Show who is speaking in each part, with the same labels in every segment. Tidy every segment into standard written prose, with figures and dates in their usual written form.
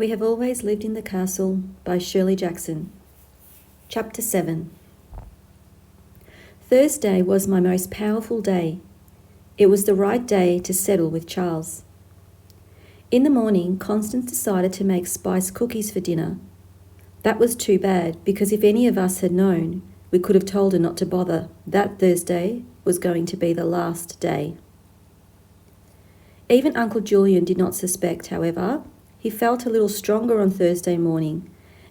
Speaker 1: We Have Always Lived in the Castle by Shirley Jackson. Chapter 7. Thursday was my most powerful day. It was the right day to settle with Charles. In the morning, Constance decided to make spice cookies for dinner. That was too bad, because if any of us had known, we could have told her not to bother. That Thursday was going to be the last day. Even Uncle Julian did not suspect, however. He felt a little stronger on Thursday morning,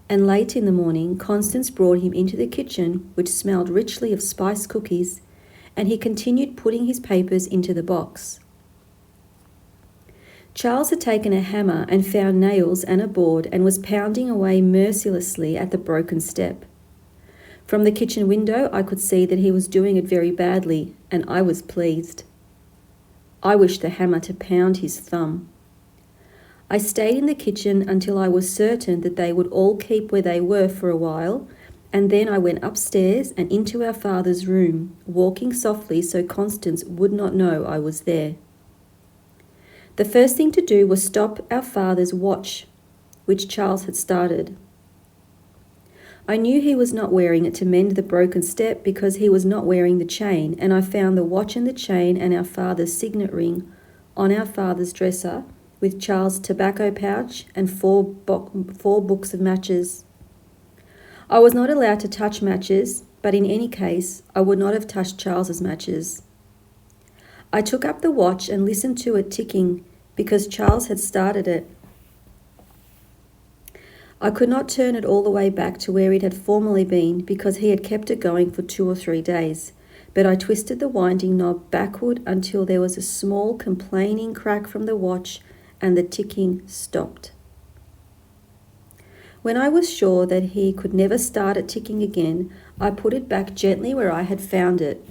Speaker 1: and late in the morning Constance brought him into the kitchen, which smelled richly of spice cookies, and he continued putting his papers into the box. Charles had taken a hammer and found nails and a board and was pounding away mercilessly at the broken step. From the kitchen window I could see that he was doing it very badly, and I was pleased. I wished the hammer to pound his thumb. I stayed in the kitchen until I was certain that they would all keep where they were for a while, and then I went upstairs and into our father's room, walking softly so Constance would not know I was there. The first thing to do was stop our father's watch, which Charles had started. I knew he was not wearing it to mend the broken step because he was not wearing the chain, and I found the watch and the chain and our father's signet ring on our father's dresser, with Charles' tobacco pouch and four books of matches. I was not allowed to touch matches, but in any case, I would not have touched Charles's matches. I took up the watch and listened to it ticking because Charles had started it. I could not turn it all the way back to where it had formerly been because he had kept it going for 2 or 3 days, but I twisted the winding knob backward until there was a small complaining crack from the watch and the ticking stopped. When I was sure that he could never start it ticking again, I put it back gently where I had found it.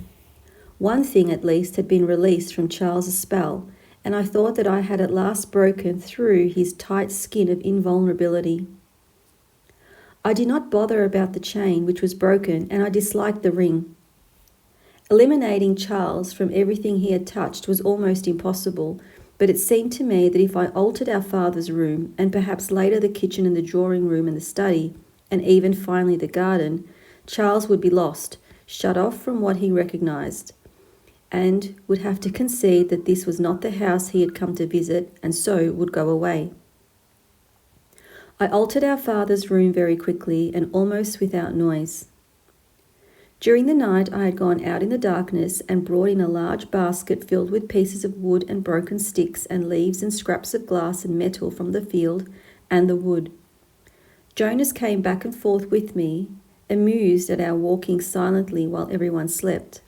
Speaker 1: One thing at least had been released from Charles's spell, and I thought that I had at last broken through his tight skin of invulnerability. I did not bother about the chain, which was broken, and I disliked the ring. Eliminating Charles from everything he had touched was almost impossible, but it seemed to me that if I altered our father's room, and perhaps later the kitchen and the drawing room and the study, and even finally the garden, Charles would be lost, shut off from what he recognised, and would have to concede that this was not the house he had come to visit, and so would go away. I altered our father's room very quickly and almost without noise. During the night I had gone out in the darkness and brought in a large basket filled with pieces of wood and broken sticks and leaves and scraps of glass and metal from the field and the wood. Jonas came back and forth with me, amused at our walking silently while everyone slept.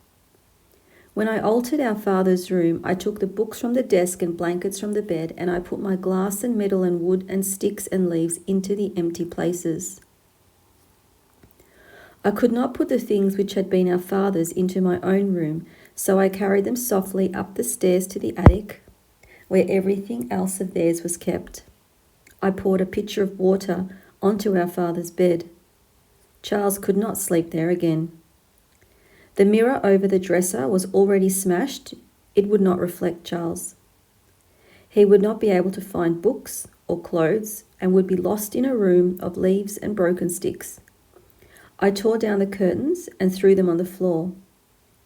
Speaker 1: When I altered our father's room, I took the books from the desk and blankets from the bed, and I put my glass and metal and wood and sticks and leaves into the empty places. I could not put the things which had been our father's into my own room, so I carried them softly up the stairs to the attic, where everything else of theirs was kept. I poured a pitcher of water onto our father's bed. Charles could not sleep there again. The mirror over the dresser was already smashed. It would not reflect Charles. He would not be able to find books or clothes and would be lost in a room of leaves and broken sticks. I tore down the curtains and threw them on the floor.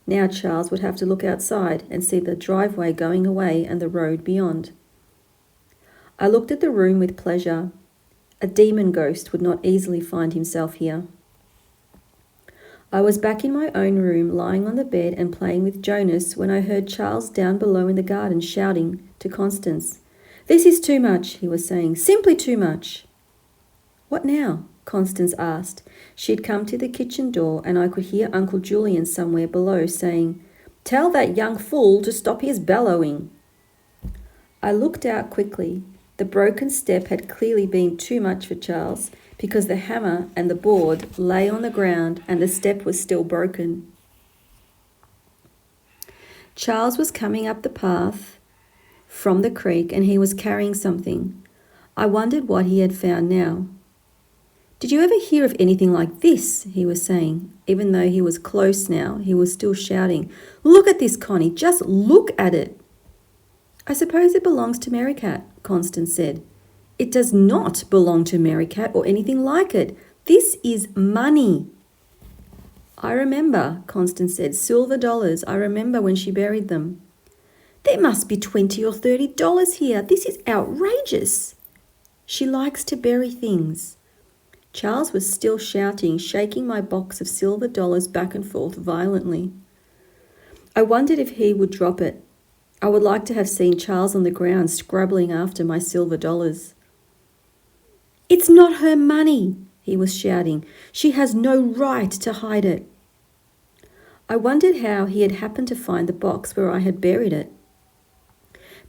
Speaker 1: Now Charles would have to look outside and see the driveway going away and the road beyond. I looked at the room with pleasure. A demon ghost would not easily find himself here. I was back in my own room, lying on the bed and playing with Jonas, when I heard Charles down below in the garden shouting to Constance. "This is too much," he was saying, "simply too much." "What now?" Constance asked. She had come to the kitchen door, and I could hear Uncle Julian somewhere below saying, "Tell that young fool to stop his bellowing." I looked out quickly. The broken step had clearly been too much for Charles, because the hammer and the board lay on the ground and the step was still broken. Charles was coming up the path from the creek, and he was carrying something. I wondered what he had found now. "Did you ever hear of anything like this?" he was saying. Even though he was close now, he was still shouting, "Look at this, Connie, just look at it." "I suppose it belongs to Merricat," Constance said. It does not belong to Mary Cat or anything like it. This is money. I remember, Constance said. Silver dollars. I remember when she buried them. There must be $20 or $30 here. This is outrageous. She likes to bury things. Charles was still shouting, shaking my box of silver dollars back and forth violently. I wondered if he would drop it. I would like to have seen Charles on the ground scrabbling after my silver dollars. It's not her money, he was shouting. She has no right to hide it. I wondered how he had happened to find the box where I had buried it.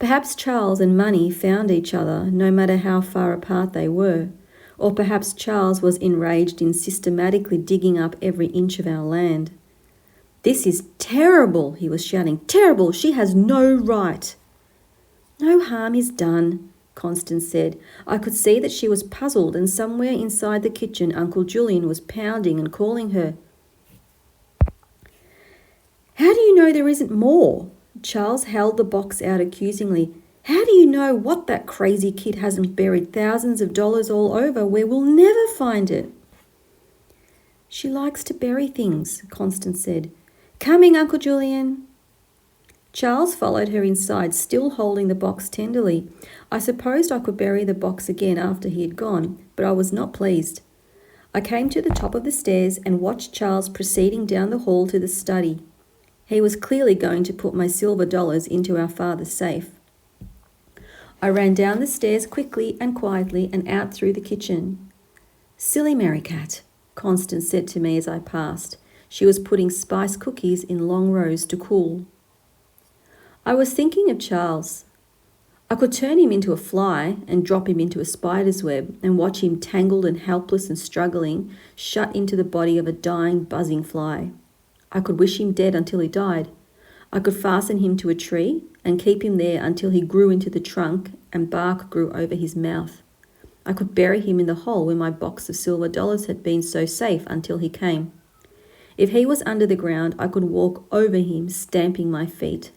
Speaker 1: Perhaps Charles and money found each other, no matter how far apart they were. Or perhaps Charles was enraged in systematically digging up every inch of our land. This is terrible, he was shouting. Terrible! She has no right. No harm is done, Constance said. I could see that she was puzzled, and somewhere inside the kitchen Uncle Julian was pounding and calling her. How do you know there isn't more? Charles held the box out accusingly. How do you know what that crazy kid hasn't buried thousands of dollars all over where we'll never find it? She likes to bury things, Constance said. Coming, Uncle Julian. Charles followed her inside, still holding the box tenderly. I supposed I could bury the box again after he had gone, but I was not pleased. I came to the top of the stairs and watched Charles proceeding down the hall to the study. He was clearly going to put my silver dollars into our father's safe. I ran down the stairs quickly and quietly and out through the kitchen. Silly Mary Cat, Constance said to me as I passed. She was putting spice cookies in long rows to cool. I was thinking of Charles. I could turn him into a fly and drop him into a spider's web and watch him tangled and helpless and struggling, shut into the body of a dying, buzzing fly. I could wish him dead until he died. I could fasten him to a tree and keep him there until he grew into the trunk and bark grew over his mouth. I could bury him in the hole where my box of silver dollars had been so safe until he came. If he was under the ground, I could walk over him, stamping my feet.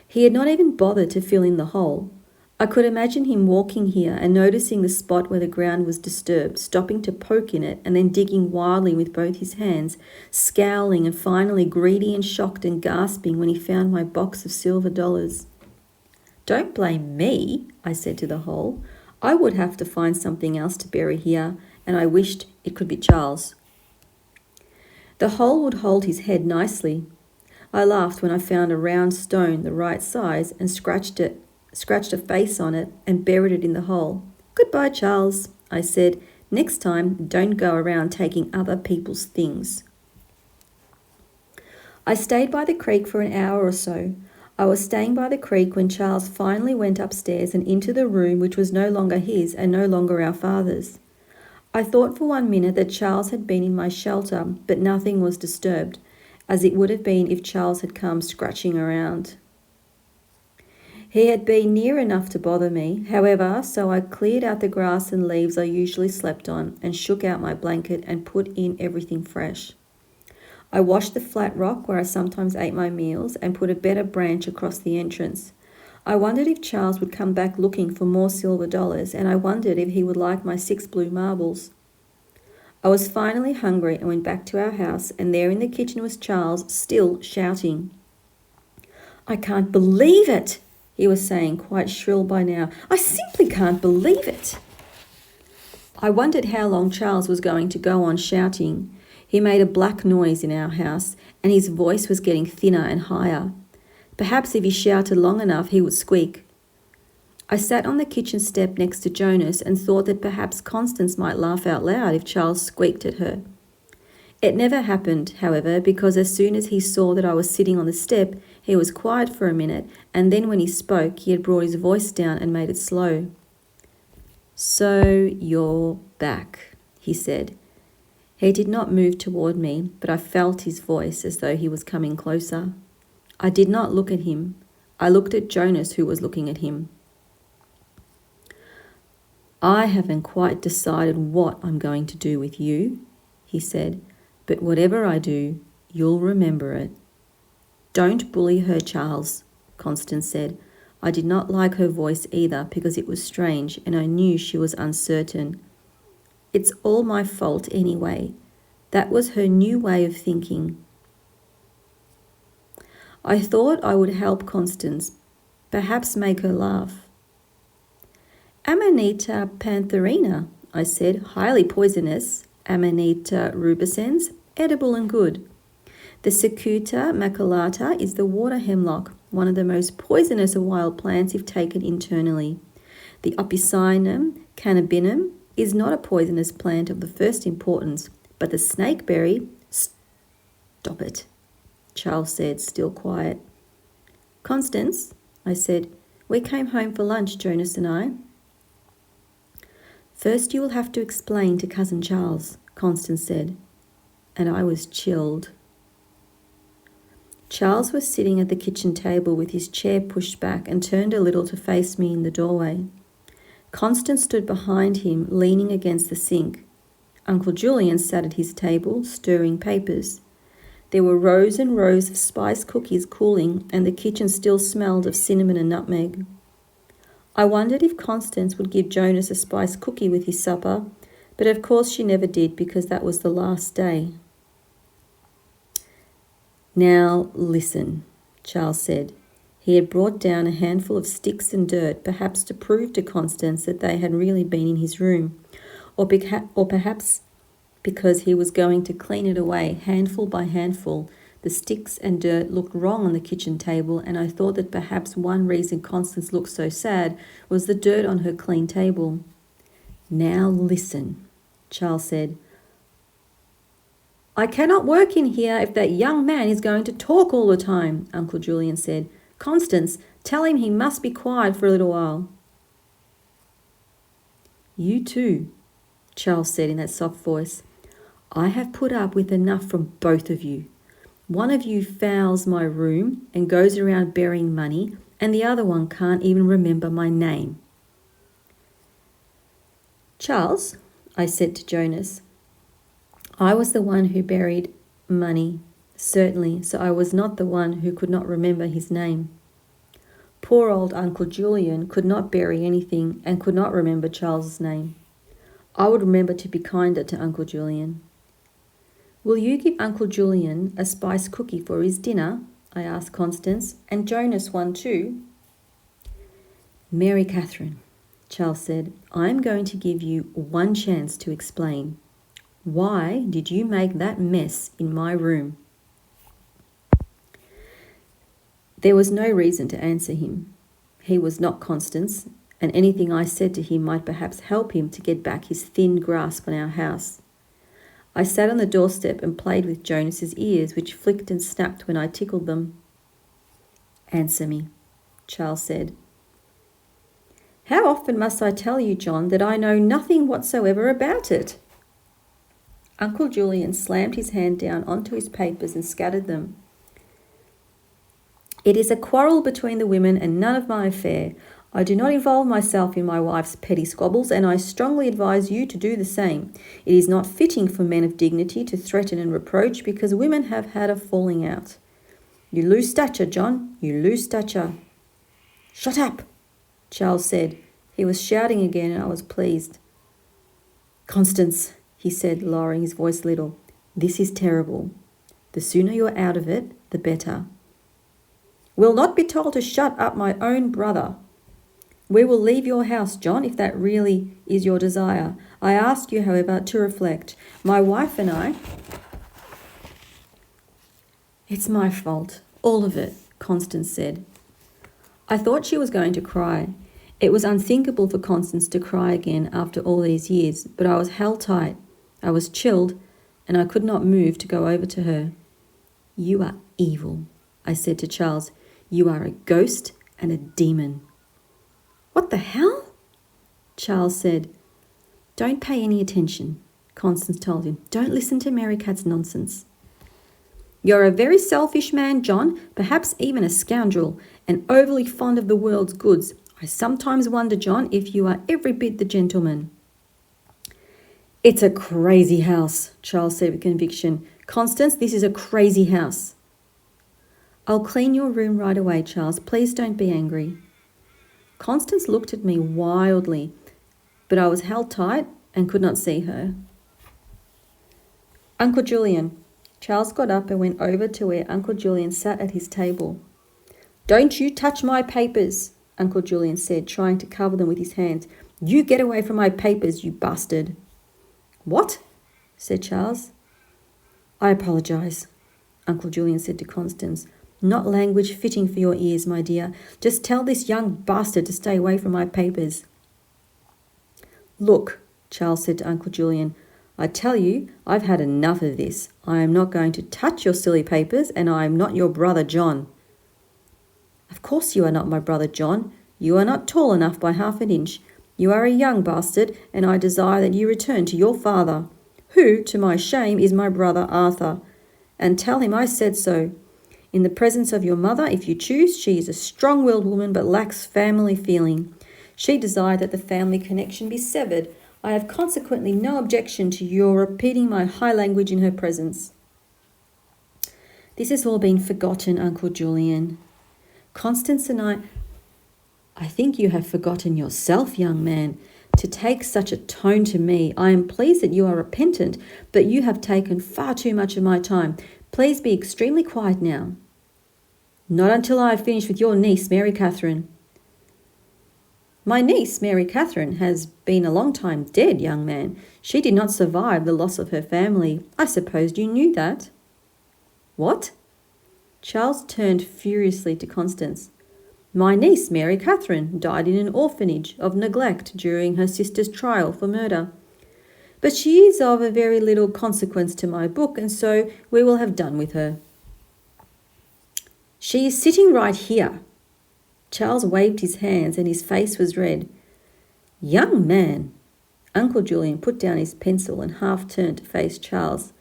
Speaker 1: He had not even bothered to fill in the hole. I could imagine him walking here and noticing the spot where the ground was disturbed, stopping to poke in it and then digging wildly with both his hands, scowling and finally greedy and shocked and gasping when he found my box of silver dollars. Don't blame me, I said to the hole. I would have to find something else to bury here, and I wished it could be Charles. The hole would hold his head nicely. I laughed when I found a round stone the right size and scratched a face on it and buried it in the hole. Goodbye, Charles, I said. Next time, don't go around taking other people's things. I stayed by the creek for an hour or so. I was staying by the creek when Charles finally went upstairs and into the room which was no longer his and no longer our father's. I thought for 1 minute that Charles had been in my shelter, but nothing was disturbed, as it would have been if Charles had come scratching around. He had been near enough to bother me, however, so I cleared out the grass and leaves I usually slept on and shook out my blanket and put in everything fresh. I washed the flat rock where I sometimes ate my meals and put a better branch across the entrance. I wondered if Charles would come back looking for more silver dollars, and I wondered if he would like my 6 blue marbles. I was finally hungry and went back to our house, and there in the kitchen was Charles, still shouting. I can't believe it, he was saying, quite shrill by now. I simply can't believe it. I wondered how long Charles was going to go on shouting. He made a black noise in our house, and his voice was getting thinner and higher. Perhaps if he shouted long enough, he would squeak. I sat on the kitchen step next to Jonas and thought that perhaps Constance might laugh out loud if Charles squeaked at her. It never happened, however, because as soon as he saw that I was sitting on the step, he was quiet for a minute, and then when he spoke, he had brought his voice down and made it slow. So you're back, he said. He did not move toward me, but I felt his voice as though he was coming closer. I did not look at him. I looked at Jonas, who was looking at him. I haven't quite decided what I'm going to do with you, he said, but whatever I do, you'll remember it. Don't bully her, Charles, Constance said. I did not like her voice either because it was strange and I knew she was uncertain. It's all my fault anyway. That was her new way of thinking. I thought I would help Constance, perhaps make her laugh. Amanita pantherina, I said, highly poisonous. Amanita rubescens, edible and good. The Cicuta maculata is the water hemlock, one of the most poisonous of wild plants if taken internally. The Opicynum cannabinum is not a poisonous plant of the first importance, but the snakeberry... Stop it, Charles said, still quiet. Constance, I said, we came home for lunch, Jonas and I. First you will have to explain to Cousin Charles, Constance said, and I was chilled. Charles was sitting at the kitchen table with his chair pushed back and turned a little to face me in the doorway. Constance stood behind him, leaning against the sink. Uncle Julian sat at his table, stirring papers. There were rows and rows of spice cookies cooling, and the kitchen still smelled of cinnamon and nutmeg. I wondered if Constance would give Jonas a spice cookie with his supper, but of course she never did because that was the last day. Now listen, Charles said. He had brought down a handful of sticks and dirt, perhaps to prove to Constance that they had really been in his room, or perhaps because he was going to clean it away handful by handful. The sticks and dirt looked wrong on the kitchen table, and I thought that perhaps one reason Constance looked so sad was the dirt on her clean table. Now listen, Charles said. I cannot work in here if that young man is going to talk all the time, Uncle Julian said. Constance, tell him he must be quiet for a little while. You too, Charles said in that soft voice. I have put up with enough from both of you. One of you fouls my room and goes around burying money, and the other one can't even remember my name. Charles, I said to Jonas, I was the one who buried money, certainly, so I was not the one who could not remember his name. Poor old Uncle Julian could not bury anything and could not remember Charles's name. I would remember to be kinder to Uncle Julian. Will you give Uncle Julian a spice cookie for his dinner? I asked Constance, and Jonas one too. Mary Katherine, Charles said, I am going to give you one chance to explain. Why did you make that mess in my room? There was no reason to answer him. He was not Constance, and anything I said to him might perhaps help him to get back his thin grasp on our house. I sat on the doorstep and played with Jonas's ears, which flicked and snapped when I tickled them. Answer me, Charles said. How often must I tell you, John, that I know nothing whatsoever about it? Uncle Julian slammed his hand down onto his papers and scattered them. It is a quarrel between the women and none of my affair. I do not involve myself in my wife's petty squabbles, and I strongly advise you to do the same. It is not fitting for men of dignity to threaten and reproach because women have had a falling out. You lose stature, John, you lose stature. Shut up, Charles said. He was shouting again, and I was pleased. Constance, he said, lowering his voice a little, this is terrible. The sooner you are out of it, the better. Will not be told to shut up my own brother. We will leave your house, John, if that really is your desire. I ask you, however, to reflect. My wife and I... It's my fault, all of it, Constance said. I thought she was going to cry. It was unthinkable for Constance to cry again after all these years, but I was held tight. I was chilled, and I could not move to go over to her. You are evil, I said to Charles. You are a ghost and a demon. What the hell? Charles said. Don't pay any attention, Constance told him. Don't listen to Mary Cat's nonsense. You're a very selfish man, John, perhaps even a scoundrel, and overly fond of the world's goods. I sometimes wonder, John, if you are every bit the gentleman. It's a crazy house, Charles said with conviction. Constance, this is a crazy house. I'll clean your room right away, Charles. Please don't be angry. Constance looked at me wildly, but I was held tight and could not see her. Uncle Julian. Charles got up and went over to where Uncle Julian sat at his table. Don't you touch my papers, Uncle Julian said, trying to cover them with his hands. You get away from my papers, you bastard. What? Said Charles. I apologise, Uncle Julian said to Constance. Not language fitting for your ears, my dear. Just tell this young bastard to stay away from my papers. Look, Charles said to Uncle Julian, I tell you, I've had enough of this. I am not going to touch your silly papers, and I am not your brother John. Of course you are not my brother John. You are not tall enough by half an inch. You are a young bastard, and I desire that you return to your father, who, to my shame, is my brother Arthur, and tell him I said so. In the presence of your mother, if you choose, she is a strong-willed woman but lacks family feeling. She desired that the family connection be severed. I have consequently no objection to your repeating my high language in her presence. This has all been forgotten, Uncle Julian. Constance and I think you have forgotten yourself, young man, to take such a tone to me. I am pleased that you are repentant, but you have taken far too much of my time. Please be extremely quiet now. Not until I have finished with your niece, Mary Katherine. My niece, Mary Katherine, has been a long time dead, young man. She did not survive the loss of her family. I supposed you knew that. What? Charles turned furiously to Constance. My niece, Mary Katherine, died in an orphanage of neglect during her sister's trial for murder. But she is of a very little consequence to my book, and so we will have done with her. She is sitting right here. Charles waved his hands and his face was red. Young man, Uncle Julian put down his pencil and half turned to face Charles.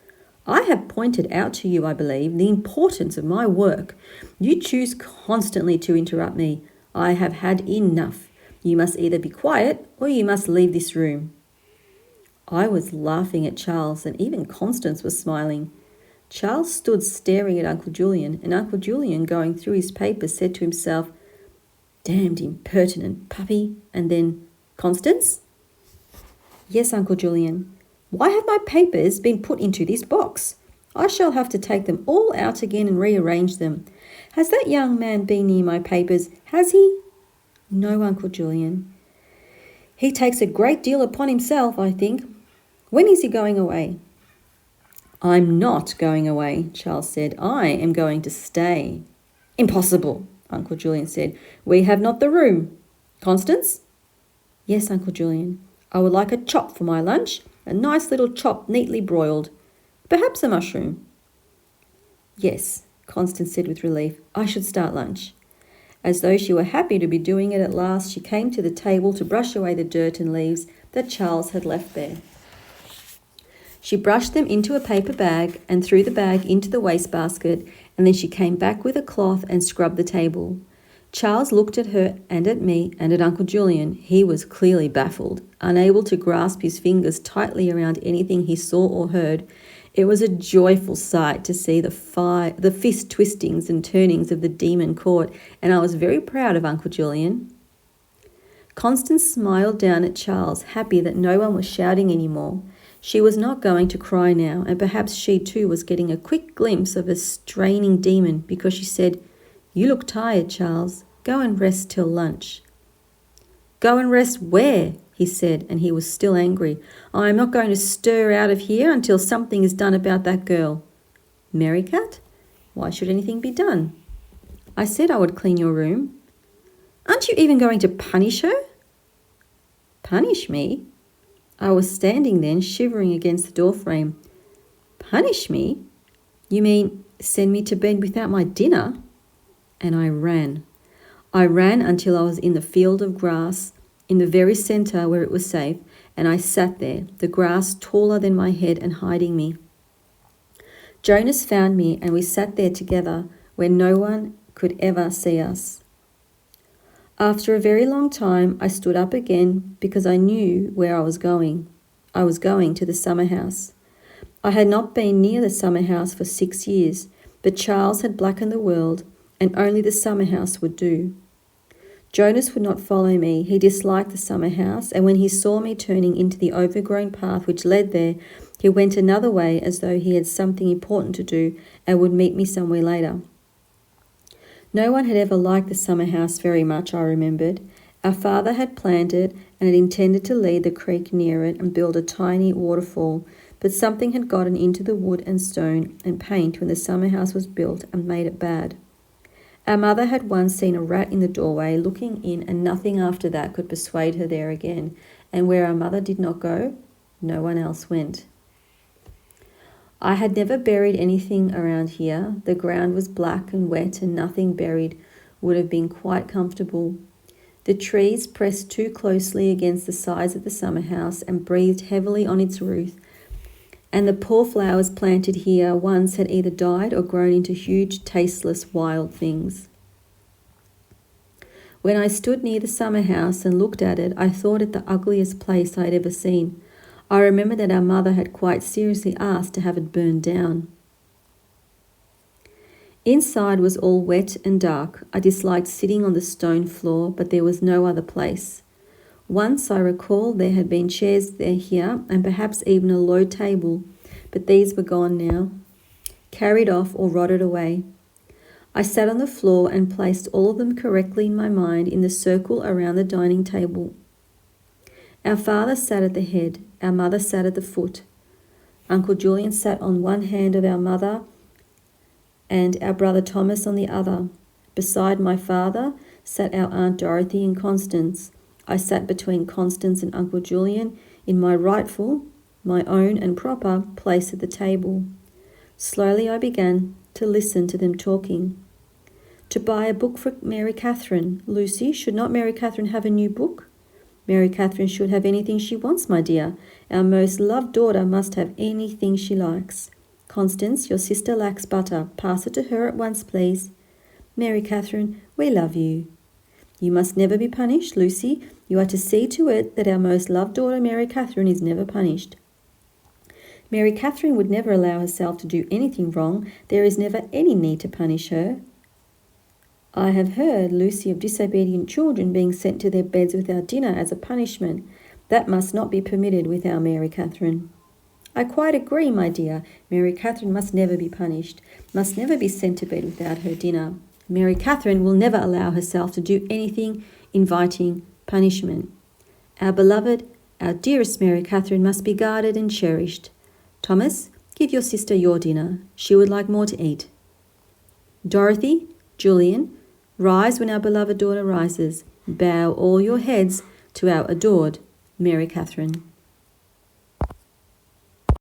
Speaker 1: I have pointed out to you, I believe, the importance of my work. You choose constantly to interrupt me. I have had enough. You must either be quiet or you must leave this room. I was laughing at Charles, and even Constance was smiling. Charles stood staring at Uncle Julian, and Uncle Julian, going through his papers, said to himself, Damned impertinent puppy. And then, Constance? Yes, Uncle Julian. Why have my papers been put into this box? I shall have to take them all out again and rearrange them. Has that young man been near my papers? Has he? No, Uncle Julian. He takes a great deal upon himself, I think. When is he going away? I'm not going away, Charles said. I am going to stay. Impossible, Uncle Julian said. We have not the room. Constance? Yes, Uncle Julian. I would like a chop for my lunch, a nice little chop neatly broiled. Perhaps a mushroom. Yes, Constance said with relief. I should start lunch. As though she were happy to be doing it at last, she came to the table to brush away the dirt and leaves that Charles had left there. She brushed them into a paper bag and threw the bag into the wastebasket, and then she came back with a cloth and scrubbed the table. Charles looked at her and at me and at Uncle Julian. He was clearly baffled, unable to grasp his fingers tightly around anything he saw or heard. It was a joyful sight to see the fist twistings and turnings of the demon court, and I was very proud of Uncle Julian. Constance smiled down at Charles, happy that no one was shouting any more. She was not going to cry now, and perhaps she too was getting a quick glimpse of a straining demon, because she said, You look tired, Charles. Go and rest till lunch. Go and rest where? He said, and he was still angry. I am not going to stir out of here until something is done about that girl. Mary Cat? Why should anything be done? I said I would clean your room. Aren't you even going to punish her? Punish me? I was standing then, shivering against the doorframe. Punish me? You mean send me to bed without my dinner? And I ran. I ran until I was in the field of grass, in the very centre where it was safe, and I sat there, the grass taller than my head and hiding me. Jonas found me, and we sat there together where no one could ever see us. After a very long time, I stood up again because I knew where I was going. I was going to the summer house. I had not been near the summer house for 6 years, but Charles had blackened the world, and only the summer house would do. Jonas would not follow me. He disliked the summer house, and when he saw me turning into the overgrown path which led there, he went another way as though he had something important to do and would meet me somewhere later. No one had ever liked the summer house very much, I remembered. Our father had planned it and had intended to lead the creek near it and build a tiny waterfall, but something had gotten into the wood and stone and paint when the summer house was built and made it bad. Our mother had once seen a rat in the doorway looking in, and nothing after that could persuade her there again, and where our mother did not go, no one else went. I had never buried anything around here. The ground was black and wet, and nothing buried would have been quite comfortable. The trees pressed too closely against the sides of the summer house and breathed heavily on its roof, and the poor flowers planted here once had either died or grown into huge, tasteless, wild things. When I stood near the summer house and looked at it, I thought it the ugliest place I had ever seen. I remember that our mother had quite seriously asked to have it burned down. Inside was all wet and dark. I disliked sitting on the stone floor, but there was no other place. Once I recall there had been chairs there here, and perhaps even a low table, but these were gone now, carried off or rotted away. I sat on the floor and placed all of them correctly in my mind in the circle around the dining table. Our father sat at the head, our mother sat at the foot. Uncle Julian sat on one hand of our mother and our brother Thomas on the other. Beside my father sat our Aunt Dorothy and Constance. I sat between Constance and Uncle Julian in my rightful, my own and proper place at the table. Slowly I began to listen to them talking. To buy a book for Mary Katherine. Lucy, should not Mary Katherine have a new book? Mary Katherine should have anything she wants, my dear. Our most loved daughter must have anything she likes. Constance, your sister lacks butter. Pass it to her at once, please. Mary Katherine, we love you. You must never be punished, Lucy. You are to see to it that our most loved daughter, Mary Katherine, is never punished. Mary Katherine would never allow herself to do anything wrong. There is never any need to punish her. I have heard, Lucy, of disobedient children being sent to their beds without dinner as a punishment. That must not be permitted with our Mary Katherine. I quite agree, my dear. Mary Katherine must never be punished, must never be sent to bed without her dinner. Mary Katherine will never allow herself to do anything inviting punishment. Our beloved, our dearest Mary Katherine must be guarded and cherished. Thomas, give your sister your dinner. She would like more to eat. Dorothy, Julian, rise when our beloved daughter rises. Bow all your heads to our adored Mary Katherine.